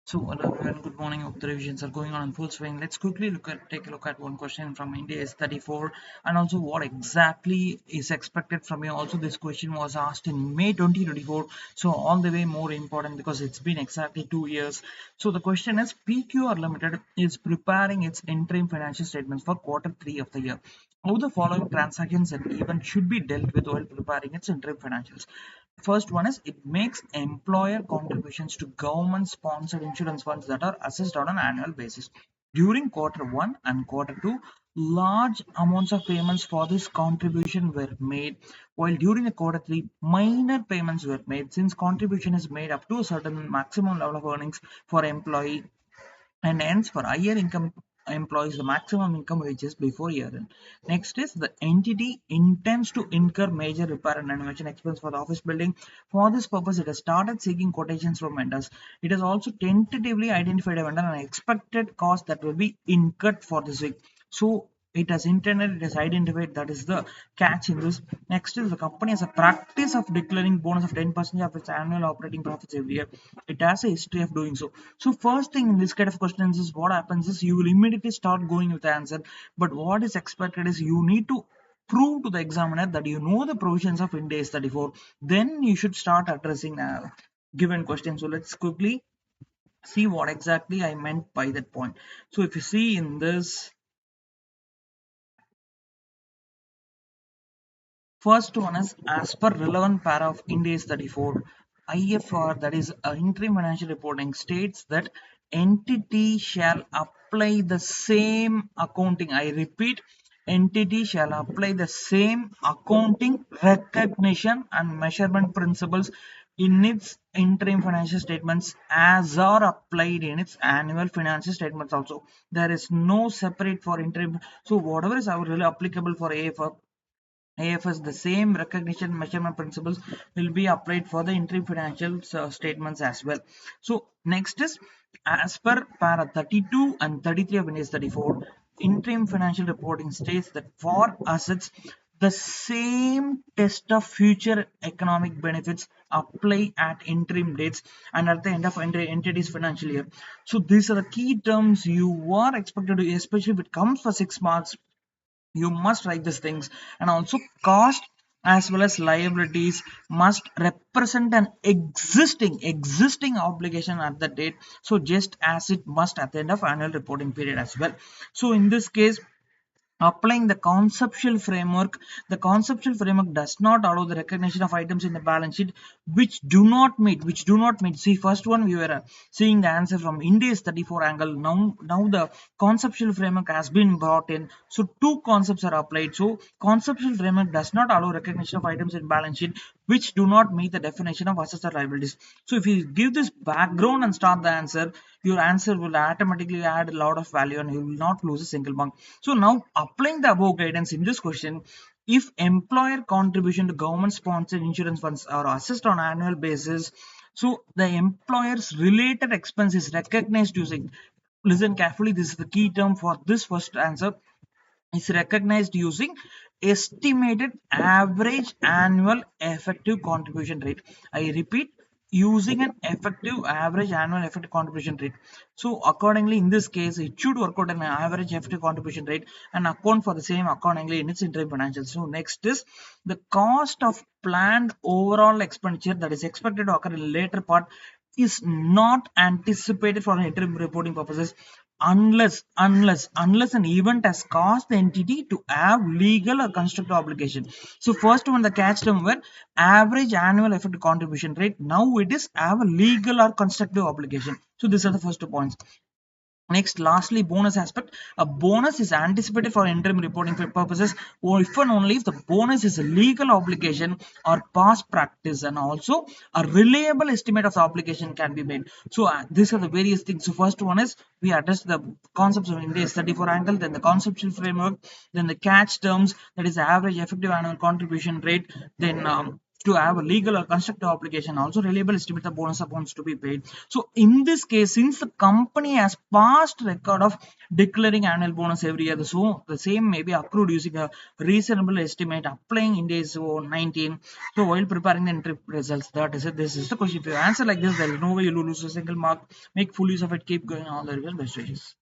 So, hello everyone, good morning. Hope the revisions are going on in full swing. Let's quickly take a look at one question from Ind AS 34 and also what exactly is expected from you. Also, this question was asked in May 2024, so all the way more important because it's been exactly 2 years. So, the question is PQR Limited is preparing its interim financial statements for Q3 of the year. How the following transactions and events should be dealt with while preparing its interim financials? First one is it makes employer contributions to government sponsored insurance funds that are assessed on an annual basis. During Q1 and Q2, large amounts of payments for this contribution were made, while during the Q3, minor payments were made since contribution is made up to a certain maximum level of earnings for employee, and hence for higher income employees the maximum income reaches before year end. Next is the entity intends to incur major repair and renovation expense for the office building. For this purpose, it has started seeking quotations from vendors. It has also tentatively identified a vendor and expected cost that will be incurred for this week. So it has intended, it has identified, that is the catch in this. Next is the company has a practice of declaring bonus of 10% of its annual operating profits every year. It has a history of doing so. So first thing in this kind of questions is what happens is you will immediately start going with the answer, but what is expected is you need to prove to the examiner that you know the provisions of Ind AS 34. Then you should start addressing given question. So let's quickly see what exactly I meant by that point. So if you see in this first one is as per relevant para of Ind AS 34, IFR, that is interim financial reporting, states that entity shall apply the same accounting. I repeat, entity shall apply the same accounting recognition and measurement principles in its interim financial statements as are applied in its annual financial statements also. There is no separate for interim. So whatever is really applicable for AFS, the same recognition measurement principles will be applied for the interim financial statements as well. So next is as per para 32 and 33 of Ind AS 34, interim financial reporting states that for assets, the same test of future economic benefits apply at interim dates and at the end of entity's financial year. So these are the key terms you are expected to, especially if it comes for 6 marks, you must write these things. And also cost as well as liabilities must represent an existing obligation at the date, so just as it must at the end of annual reporting period as well. So in this case, applying the conceptual framework does not allow the recognition of items in the balance sheet which do not meet. See, first one we were seeing the answer from Ind AS 34 angle. Now the conceptual framework has been brought in, so two concepts are applied. So conceptual framework does not allow recognition of items in balance sheet which do not meet the definition of assets or liabilities. So if you give this background and start the answer, your answer will automatically add a lot of value and you will not lose a single mark. So now applying the above guidance in this question, if employer contribution to government sponsored insurance funds are assessed on annual basis, so the employer's related expense is recognized using, listen carefully, this is the key term for this first answer, is recognized using estimated average annual effective contribution rate. I repeat, using an effective average annual effective contribution rate. So accordingly, in this case, it should work out an average effective contribution rate and account for the same accordingly in its interim financials. So next is the cost of planned overall expenditure that is expected to occur in the later part is not anticipated for interim reporting purposes unless an event has caused the entity to have legal or constructive obligation. So first one, the catch term were average annual effective contribution rate. Now it is have a legal or constructive obligation. So these are the first 2 points. Next, lastly, bonus aspect. A bonus is anticipated for interim reporting purposes or if and only if the bonus is a legal obligation or past practice, and also a reliable estimate of the obligation can be made. So these are the various things. So first one is we address the concepts of Ind AS 34 angle, then the conceptual framework, then the catch terms, that is the average effective annual contribution rate, then to have a legal or constructive obligation, also reliable estimate the bonus amounts to be paid. So in this case, since the company has past record of declaring annual bonus every year, so the same may be accrued using a reasonable estimate applying Ind AS 19. So while preparing the entry results, that is it. This is the question. If you answer like this, there is no way you will lose a single mark. Make full use of it. Keep going. All the best wishes.